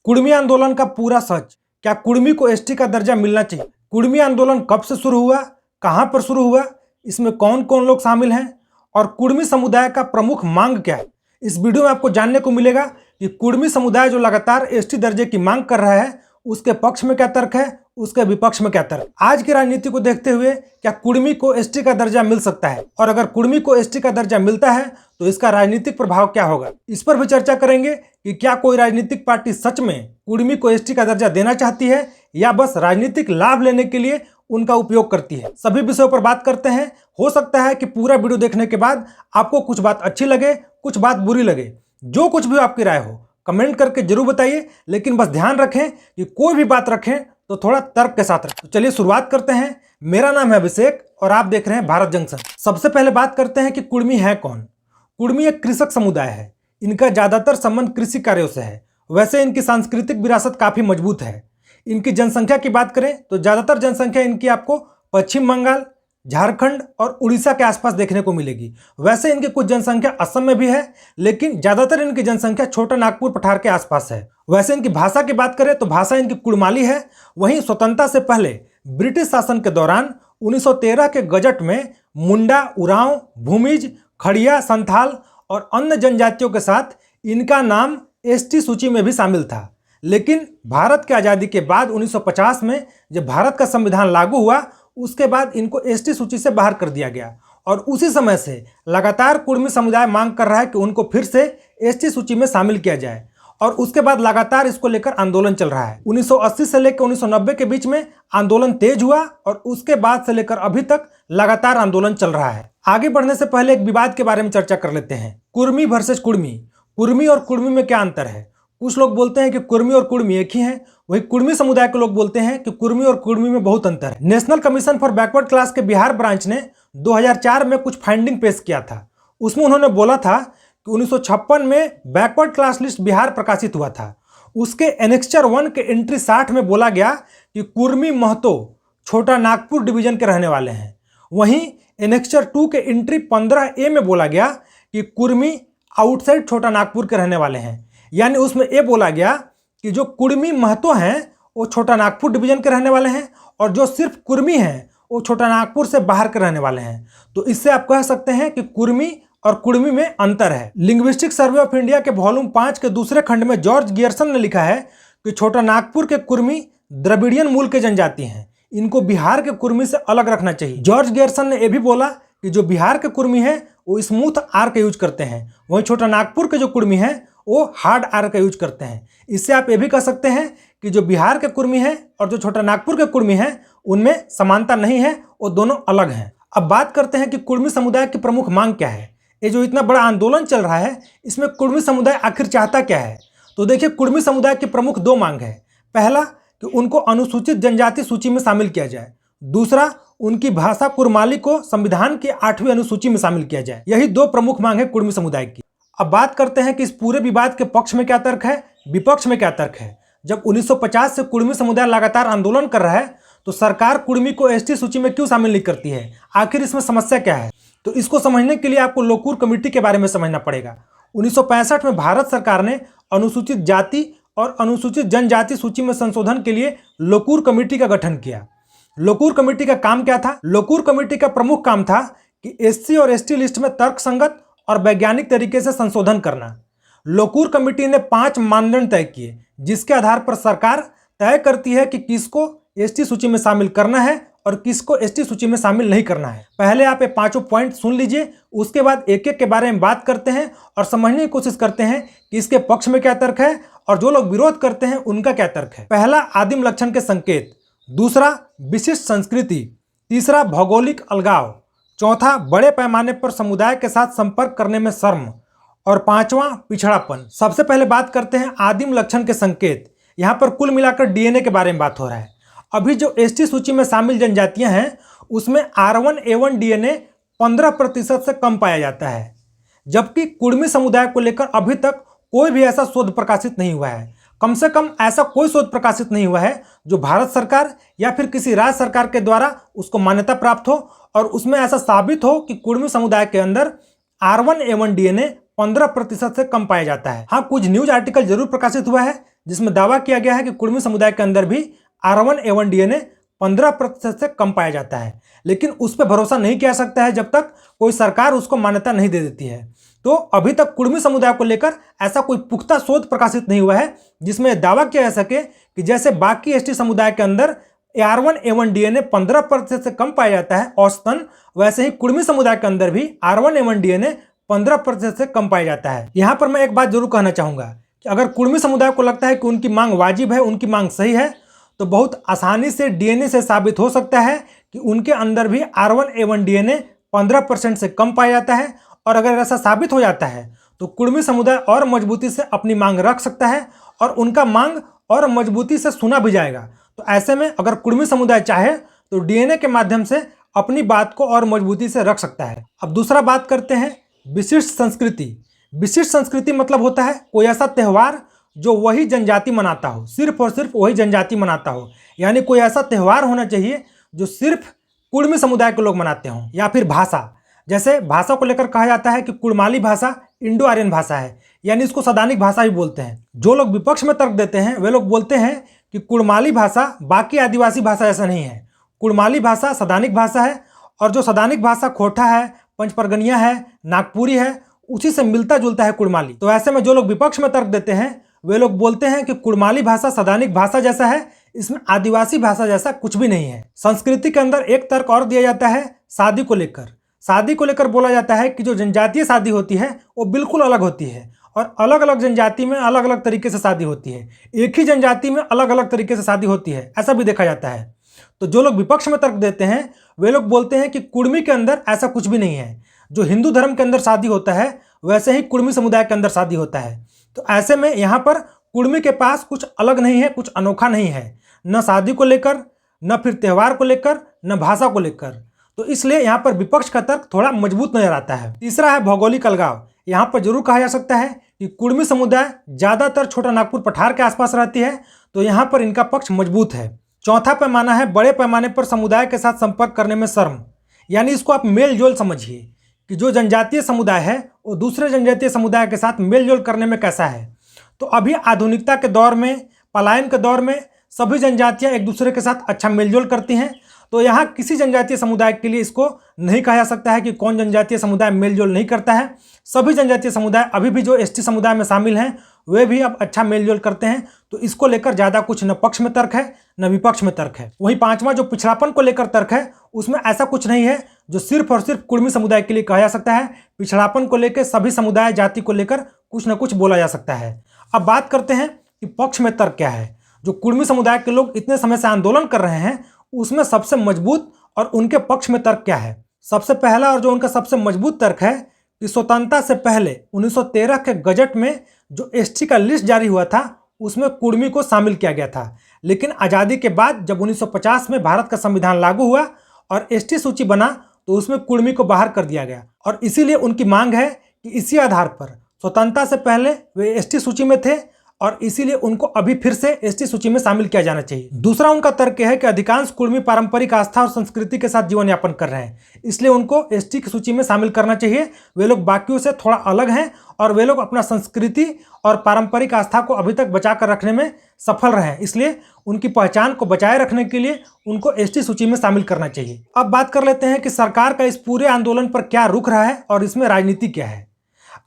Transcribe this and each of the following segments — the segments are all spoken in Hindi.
कुर्मी आंदोलन का पूरा सच। क्या कुर्मी को एसटी का दर्जा मिलना चाहिए? कुर्मी आंदोलन कब से शुरू हुआ, कहां पर शुरू हुआ, इसमें कौन कौन लोग शामिल हैं और कुर्मी समुदाय का प्रमुख मांग क्या है? इस वीडियो में आपको जानने को मिलेगा कि कुर्मी समुदाय जो लगातार एसटी दर्जे की मांग कर रहा है, उसके पक्ष में क्या तर्क है, उसके विपक्ष में क्या तर्क। आज की राजनीति को देखते हुए क्या कुर्मी को एसटी का दर्जा मिल सकता है, और अगर कुर्मी को एसटी का दर्जा मिलता है तो इसका राजनीतिक प्रभाव क्या होगा, इस पर भी चर्चा करेंगे कि क्या कोई राजनीतिक पार्टी सच में कुर्मी को एसटी का दर्जा देना चाहती है या बस राजनीतिक लाभ लेने के लिए उनका उपयोग करती है। सभी विषयों पर बात करते हैं। हो सकता है कि पूरा वीडियो देखने के बाद आपको कुछ बात अच्छी लगे, कुछ बात बुरी लगे। जो कुछ भी आपकी राय हो कमेंट करके जरूर बताइए, लेकिन बस ध्यान रखें कि कोई भी बात रखें तो थोड़ा तर्क के साथ रखें। तो चलिए शुरुआत करते हैं। मेरा नाम है अभिषेक और आप देख रहे हैं भारत जंक्शन। सबसे पहले बात करते हैं कि कुर्मी है कौन। कुर्मी एक कृषक समुदाय है। इनका ज्यादातर संबंध कृषि कार्यों से है। वैसे इनकी सांस्कृतिक विरासत काफी मजबूत है। इनकी जनसंख्या की बात करें तो ज्यादातर जनसंख्या इनकी आपको पश्चिम बंगाल, झारखंड और उड़ीसा के आसपास देखने को मिलेगी। वैसे इनकी कुछ जनसंख्या असम में भी है, लेकिन ज्यादातर इनकी जनसंख्या छोटा नागपुर पठार के आसपास है। वैसे इनकी भाषा की बात करें तो भाषा इनकी कुड़माली है। वहीं स्वतंत्रता से पहले ब्रिटिश शासन के दौरान 1913 के गजट में मुंडा, उरांव, भूमिज, खड़िया, संथाल और अन्य जनजातियों के साथ इनका नाम एसटी सूची में भी शामिल था। लेकिन भारत की आज़ादी के बाद 1950 में जब भारत का संविधान लागू हुआ, उसके बाद इनको एसटी सूची से बाहर कर दिया गया और उसी समय से लगातार कुर्मी समुदाय मांग कर रहा है कि उनको फिर से एसटी सूची में शामिल किया जाए, और उसके बाद लगातार इसको लेकर आंदोलन चल रहा है। 1980 से लेकर 1990 के बीच में आंदोलन तेज हुआ और उसके बाद से लेकर अभी तक लगातार आंदोलन चल रहा है। आगे बढ़ने से पहले एक विवाद के बारे में चर्चा कर लेते हैं। कुर्मी वर्सेस कुर्मी। कुर्मी और कुर्मी में क्या अंतर है? कुछ लोग बोलते हैं कि कुर्मी और कुर्मी एक ही हैं, वही कुर्मी समुदाय के लोग बोलते हैं कि कुर्मी और कुर्मी में बहुत अंतर है। National commission for backward class के बिहार ब्रांच ने 2004 में कुछ फाइंडिंग पेश किया था। उसमें उन्होंने बोला था कि 1956 में बैकवर्ड क्लास लिस्ट बिहार प्रकाशित हुआ था। उसके एनेक्चर 1 के एंट्री 60 में बोला गया कि कुर्मी महतो छोटा नागपुर डिवीजन के रहने वाले हैं। वहीं एनेक्चर 2 के एंट्री 15A में बोला गया कि कुर्मी आउटसाइड छोटा नागपुर के रहने वाले हैं। यानी उसमें ये बोला गया कि जो कुर्मी महतो हैं वो छोटा नागपुर डिवीजन के रहने वाले हैं, और जो सिर्फ कुर्मी हैं वो छोटा नागपुर से बाहर के रहने वाले हैं। तो इससे आप कह सकते हैं कि कुर्मी और कुर्मी में अंतर है। लिंग्विस्टिक सर्वे ऑफ इंडिया के वॉल्यूम 5 के दूसरे खंड में जॉर्ज गियर्सन ने लिखा है कि छोटा नागपुर के कुर्मी द्रविडियन मूल के जनजाति हैं, इनको बिहार के कुर्मी से अलग रखना चाहिए। जॉर्ज गियर्सन ने यह भी बोला कि जो बिहार के कुर्मी हैं वो स्मूथ आर का यूज करते हैं, वहीं छोटा नागपुर के जो कुर्मी हैं वो हार्ड आर का यूज करते हैं। इससे आप ये भी कह सकते हैं कि जो बिहार के कुर्मी हैं और जो छोटा नागपुर के कुर्मी हैं उनमें समानता नहीं है, वो दोनों अलग हैं। अब बात करते हैं कि कुर्मी समुदाय की प्रमुख मांग क्या है। ये जो इतना बड़ा आंदोलन चल रहा है, इसमें कुर्मी समुदाय आखिर चाहता क्या है? तो देखिए, कुर्मी समुदाय की प्रमुख 2 मांग है। पहला कि उनको अनुसूचित जनजाति सूची में शामिल किया जाए। दूसरा, उनकी भाषा कुर्माली को संविधान की 8वीं अनुसूची में शामिल किया जाए। यही 2 प्रमुख मांग है कुर्मी समुदाय की। अब बात करते हैं कि इस पूरे विवाद के पक्ष में क्या तर्क है, विपक्ष में क्या तर्क है। जब 1950 से कुर्मी समुदाय लगातार आंदोलन कर रहा है तो सरकार कुर्मी को एसटी सूची में क्यों शामिल नहीं करती है? आखिर इसमें समस्या क्या है? तो इसको समझने के लिए आपको लोकूर कमेटी के बारे में समझना पड़ेगा। 1965 में भारत सरकार ने अनुसूचित जाति और अनुसूचित जनजाति सूची में संशोधन के लिए लोकूर कमेटी का गठन किया। लोकूर कमेटी का काम क्या था? लोकूर कमेटी का प्रमुख काम था कि एससी और एसटी लिस्ट में तर्कसंगत और वैज्ञानिक तरीके से संशोधन करना। लोकूर कमेटी ने 5 मानदंड तय किए, जिसके आधार पर सरकार तय करती है कि किसको एसटी सूची में शामिल करना है और किसको एसटी सूची में शामिल नहीं करना है। पहले आप ये 5 पॉइंट सुन लीजिए, उसके बाद एक एक के बारे में बात करते हैं और समझने की कोशिश करते हैं कि इसके पक्ष में क्या तर्क है और जो लोग विरोध करते हैं उनका क्या तर्क है। पहला, आदिम लक्षण के संकेत। दूसरा, विशिष्ट संस्कृति। तीसरा, भौगोलिक अलगाव। चौथा, बड़े पैमाने पर समुदाय के साथ संपर्क करने में शर्म। और 5वां, पिछड़ापन। सबसे पहले बात करते हैं आदिम लक्षण के संकेत। यहाँ पर कुल मिलाकर डीएनए के बारे में बात हो रहा है। अभी जो एसटी सूची में शामिल जनजातियां हैं उसमें R1A1 डीएनए 15% से कम पाया जाता है, जबकि कुर्मी समुदाय को लेकर अभी तक कोई भी ऐसा शोध प्रकाशित नहीं हुआ है। कम से कम ऐसा कोई शोध प्रकाशित नहीं हुआ है जो भारत सरकार या फिर किसी राज्य सरकार के द्वारा उसको मान्यता प्राप्त हो और उसमें ऐसा साबित हो कि कुर्मी समुदाय के अंदर R1A1 डीएनए 15% से कम पाया जाता है। हाँ, कुछ न्यूज आर्टिकल जरूर प्रकाशित हुआ है जिसमें दावा किया गया है कि कुर्मी समुदाय के अंदर भी R1A1 DNA 15% से कम पाया जाता है, लेकिन उस पर भरोसा नहीं किया सकता है जब तक कोई सरकार उसको मान्यता नहीं दे देती है। तो अभी तक कुर्मी समुदाय को लेकर ऐसा कोई पुख्ता शोध प्रकाशित नहीं हुआ है जिसमें दावा किया जा सके कि जैसे बाकी एसटी समुदाय के अंदर R1A1 DNA 15% से कम पाया जाता है औसतन, वैसे ही कुर्मी समुदाय के अंदर भी R1A1 DNA 15% से कम पाया जाता है। यहाँ पर मैं एक बात जरूर कहना चाहूँगा कि अगर कुर्मी समुदाय को लगता है कि उनकी मांग वाजिब है, उनकी मांग सही है, तो बहुत आसानी से DNA से साबित हो सकता है कि उनके अंदर भी R1A1 DNA 15% से कम पाया जाता है। और अगर ऐसा साबित हो जाता है तो कुर्मी समुदाय और मजबूती से अपनी मांग रख सकता है और उनका मांग और मजबूती से सुना भी जाएगा। तो ऐसे में अगर कुर्मी समुदाय चाहे तो DNA के माध्यम से अपनी बात को और मजबूती से रख सकता है। अब दूसरा बात करते हैं विशिष्ट संस्कृति। विशिष्ट संस्कृति मतलब होता है कोई ऐसा त्यौहार जो वही जनजाति मनाता हो, सिर्फ और सिर्फ वही जनजाति मनाता हो। यानी कोई ऐसा त्यौहार होना चाहिए जो सिर्फ कुर्मी समुदाय के लोग मनाते हों। या फिर भाषा, जैसे भाषा को लेकर कहा जाता है कि कुड़माली भाषा इंडो आर्यन भाषा है, यानी इसको सदानिक भाषा भी बोलते हैं। जो लोग विपक्ष में तर्क देते हैं वे लोग बोलते हैं कि कुड़माली भाषा बाकी आदिवासी भाषा ऐसा नहीं है, कुड़माली भाषा सदानिक भाषा है, और जो सदानिक भाषा खोटा है, पंचपरगनिया है, नागपुरी है, उसी से मिलता जुलता है कुड़माली। तो ऐसे में जो लोग विपक्ष में तर्क देते हैं वे लोग बोलते हैं कि कुड़माली भाषा सदानिक भाषा जैसा है, इसमें आदिवासी भाषा जैसा कुछ भी नहीं है। संस्कृति के अंदर एक तर्क और दिया जाता है शादी को लेकर। शादी को लेकर बोला जाता है कि जो जनजातीय शादी होती है वो बिल्कुल अलग होती है और अलग अलग जनजाति में अलग अलग तरीके से शादी होती है, एक ही जनजाति में अलग अलग तरीके से शादी होती है, ऐसा भी देखा जाता है। तो जो लोग विपक्ष में तर्क देते हैं वे लोग बोलते हैं कि कुर्मी के अंदर ऐसा कुछ भी नहीं है। जो हिंदू धर्म के अंदर शादी होता है वैसे ही कुर्मी समुदाय के अंदर शादी होता है। तो ऐसे में यहाँ पर कुर्मी के पास कुछ अलग नहीं है, कुछ अनोखा नहीं है, न शादी को लेकर, न फिर त्यौहार को लेकर, न भाषा को लेकर। तो इसलिए यहाँ पर विपक्ष का तर्क थोड़ा मजबूत नजर आता है। तीसरा है भौगोलिक अलगाव। यहाँ पर जरूर कहा जा सकता है कि कुर्मी समुदाय ज़्यादातर छोटा नागपुर पठार के आसपास रहती है, तो यहाँ पर इनका पक्ष मजबूत है। चौथा पैमाना है बड़े पैमाने पर समुदाय के साथ संपर्क करने में शर्म। यानी इसको आप मेल जोल समझिए कि जो जनजातीय समुदाय है वो दूसरे जनजातीय समुदाय के साथ मेल जोल करने में कैसा है। तो अभी आधुनिकता के दौर में, पलायन के दौर में सभी जनजातियाँ एक दूसरे के साथ अच्छा मेलजोल करती हैं। तो यहाँ किसी जनजातीय समुदाय के लिए इसको नहीं कहा जा सकता है कि कौन जनजातीय समुदाय मेलजोल नहीं करता है। सभी जनजातीय समुदाय अभी भी जो एसटी समुदाय में शामिल हैं वे भी अब अच्छा मेलजोल करते हैं। तो इसको लेकर ज़्यादा कुछ न पक्ष में तर्क है न विपक्ष में तर्क है। वहीं पांचवा जो पिछड़ापन को लेकर तर्क है उसमें ऐसा कुछ नहीं है जो सिर्फ और सिर्फ कुर्मी समुदाय के लिए कहा जा सकता है। पिछड़ापन को लेकर सभी समुदाय जाति को लेकर कुछ न कुछ बोला जा सकता है। अब बात करते हैं कि पक्ष में तर्क क्या है। जो कुर्मी समुदाय के लोग इतने समय से आंदोलन कर रहे हैं उसमें सबसे मजबूत और उनके पक्ष में तर्क क्या है। सबसे पहला और जो उनका सबसे मजबूत तर्क है कि स्वतंत्रता से पहले 1913 के गजट में जो एसटी का लिस्ट जारी हुआ था उसमें कुर्मी को शामिल किया गया था, लेकिन आज़ादी के बाद जब 1950 में भारत का संविधान लागू हुआ और एसटी सूची बना तो उसमें कुर्मी को बाहर कर दिया गया। और इसीलिए उनकी मांग है कि इसी आधार पर स्वतंत्रता से पहले वे एसटी सूची में थे और इसीलिए उनको अभी फिर से एसटी सूची में शामिल किया जाना चाहिए। दूसरा उनका तर्क है कि अधिकांश कुर्मी पारंपरिक आस्था और संस्कृति के साथ जीवन यापन कर रहे हैं, इसलिए उनको एसटी की सूची में शामिल करना चाहिए। वे लोग बाकियों से थोड़ा अलग हैं और वे लोग अपना संस्कृति और पारंपरिक आस्था को अभी तक बचा कर रखने में सफल रहे हैं, इसलिए उनकी पहचान को बचाए रखने के लिए उनको एसटी सूची में शामिल करना चाहिए। अब बात कर लेते हैं कि सरकार का इस पूरे आंदोलन पर क्या रुख रहा है और इसमें राजनीति क्या है।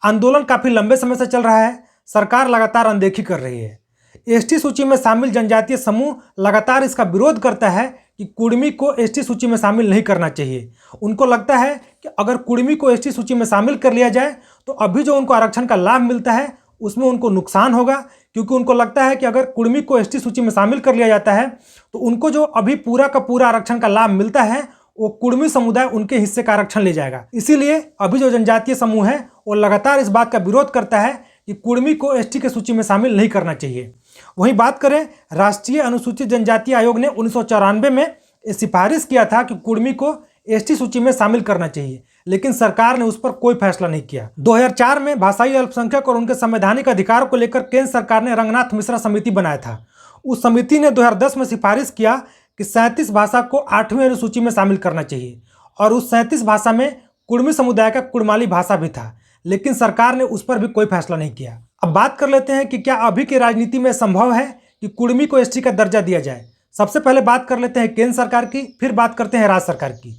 आंदोलन काफी लंबे समय से चल रहा है, सरकार लगातार अनदेखी कर रही है। एसटी सूची में शामिल जनजातीय समूह लगातार इसका विरोध करता है कि कुर्मी को एसटी सूची में शामिल नहीं करना चाहिए। उनको लगता है कि अगर कुर्मी को एसटी सूची में शामिल कर लिया जाए तो अभी जो उनको आरक्षण का लाभ मिलता है उसमें उनको नुकसान होगा, क्योंकि उनको लगता है कि अगर कुर्मी को एसटी सूची में शामिल कर लिया जाता है तो उनको जो अभी पूरा का पूरा आरक्षण का लाभ मिलता है वो कुर्मी समुदाय उनके हिस्से का आरक्षण ले जाएगा। इसीलिए अभी जो जनजातीय समूह है वो लगातार इस बात का विरोध करता है कि कुर्मी को एसटी के सूची में शामिल नहीं करना चाहिए। वहीं बात करें, राष्ट्रीय अनुसूचित जनजाति आयोग ने 1994 में सिफारिश किया था कि कुर्मी को एसटी सूची में शामिल करना चाहिए, लेकिन सरकार ने उस पर कोई फैसला नहीं किया। 2004 में भाषाई अल्पसंख्यक और उनके संवैधानिक अधिकारों को लेकर केंद्र सरकार ने रंगनाथ मिश्रा समिति बनाया था। उस समिति ने 2010 में सिफारिश किया कि 37 भाषा को 8वीं अनुसूची में शामिल करना चाहिए और उस 37 भाषा में कुर्मी समुदाय का कुड़माली भाषा भी था, लेकिन सरकार ने उस पर भी कोई फैसला नहीं किया। अब बात कर लेते हैं कि क्या अभी की राजनीति में संभव है कि कुर्मी को एसटी का दर्जा दिया जाए। सबसे पहले बात कर लेते हैं केंद्र सरकार की, फिर बात करते हैं राज्य सरकार की।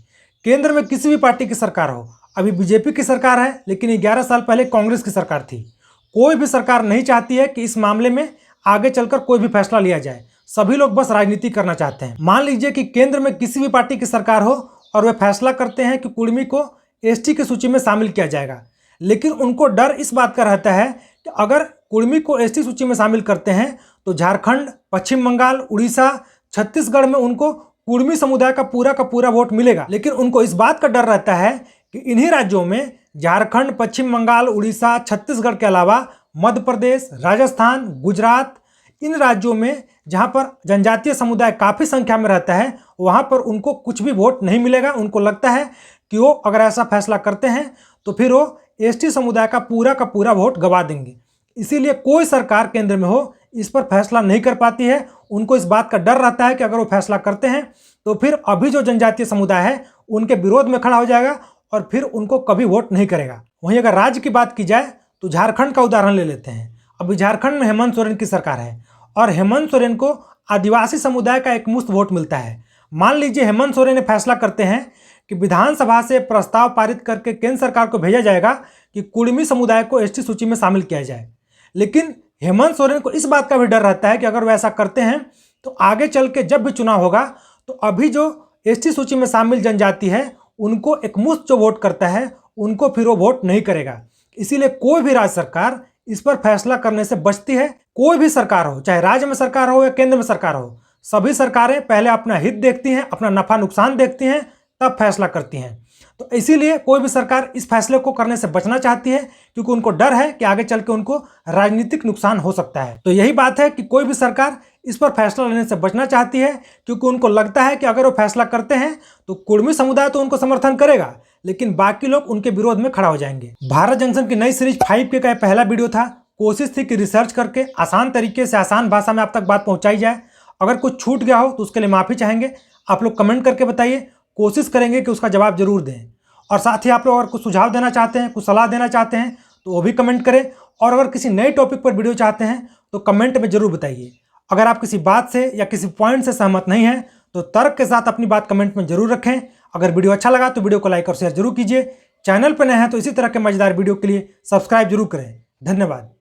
केंद्र में किसी भी पार्टी की सरकार हो, अभी बीजेपी की सरकार है, लेकिन 11 साल पहले कांग्रेस की सरकार थी। कोई भी सरकार नहीं चाहती है कि इस मामले में आगे चलकर कोई भी फैसला लिया जाए। सभी लोग बस राजनीति करना चाहते हैं। मान लीजिए कि केंद्र में किसी भी पार्टी की सरकार हो और वे फैसला करते हैं कि कुर्मी को एसटी की सूची में शामिल किया जाएगा, लेकिन उनको डर इस बात का रहता है कि अगर कुर्मी को एसटी सूची में शामिल करते हैं तो झारखंड, पश्चिम बंगाल, उड़ीसा, छत्तीसगढ़ में उनको कुर्मी समुदाय का पूरा वोट मिलेगा। लेकिन उनको इस बात का डर रहता है कि इन्हीं राज्यों में झारखंड, पश्चिम बंगाल, उड़ीसा, छत्तीसगढ़ के अलावा मध्य प्रदेश, राजस्थान, गुजरात, इन राज्यों में जहां पर जनजातीय समुदाय काफ़ी संख्या में रहता है, वहां पर उनको कुछ भी वोट नहीं मिलेगा। उनको लगता है कि वो अगर ऐसा फैसला करते हैं तो फिर वो एसटी समुदाय का पूरा वोट गवा देंगे। इसीलिए कोई सरकार केंद्र में हो इस पर फैसला नहीं कर पाती है। उनको इस बात का डर रहता है कि अगर वो फैसला करते हैं तो फिर अभी जो जनजातीय समुदाय है उनके विरोध में खड़ा हो जाएगा और फिर उनको कभी वोट नहीं करेगा। वहीं अगर राज्य की बात की जाए तो झारखंड का उदाहरण ले लेते हैं। अभी झारखंड में हेमंत सोरेन की सरकार है और हेमंत सोरेन को आदिवासी समुदाय का एक मुश्त वोट मिलता है। मान लीजिए हेमंत सोरेन ने फैसला करते हैं कि विधानसभा से प्रस्ताव पारित करके केंद्र सरकार को भेजा जाएगा कि कुर्मी समुदाय को एसटी सूची में शामिल किया जाए। लेकिन हेमंत सोरेन को इस बात का भी डर रहता है कि अगर वो ऐसा करते हैं तो आगे चल के जब भी चुनाव होगा तो अभी जो एसटी सूची में शामिल जनजाति है उनको एक मुश्त जो वोट करता है उनको फिर वो वोट नहीं करेगा। इसीलिए कोई भी राज्य सरकार इस पर फैसला करने से बचती है। कोई भी सरकार हो, चाहे राज्य में सरकार हो या केंद्र में सरकार हो, सभी सरकारें पहले अपना हित देखती हैं, अपना नफा नुकसान देखती हैं, तब फैसला करती हैं। तो इसीलिए कोई भी सरकार इस फैसले को करने से बचना चाहती है क्योंकि उनको डर है कि आगे चल के उनको राजनीतिक नुकसान हो सकता है। तो यही बात है कि कोई भी सरकार इस पर फैसला लेने से बचना चाहती है क्योंकि उनको लगता है कि अगर वो फैसला करते हैं तो कुर्मी समुदाय तो उनको समर्थन करेगा, लेकिन बाकी लोग उनके विरोध में खड़ा हो जाएंगे। भारत जंक्शन की नई सीरीज 5K का पहला वीडियो था। कोशिश थी कि रिसर्च करके आसान तरीके से आसान भाषा में आप तक बात पहुंचाई जाए। अगर कुछ छूट गया हो तो उसके लिए माफ़ी चाहेंगे। आप लोग कमेंट करके बताइए, कोशिश करेंगे कि उसका जवाब जरूर दें। और साथ ही आप लोग अगर कुछ सुझाव देना चाहते हैं, कुछ सलाह देना चाहते हैं तो वो भी कमेंट करें। और अगर किसी नए टॉपिक पर वीडियो चाहते हैं तो कमेंट में जरूर बताइए। अगर आप किसी बात से या किसी पॉइंट से सहमत नहीं हैं तो तर्क के साथ अपनी बात कमेंट में जरूर रखें। अगर वीडियो अच्छा लगा तो वीडियो को लाइक और शेयर जरूर कीजिए। चैनल पर नए हैं तो इसी तरह के मजेदार वीडियो के लिए सब्सक्राइब जरूर करें। धन्यवाद।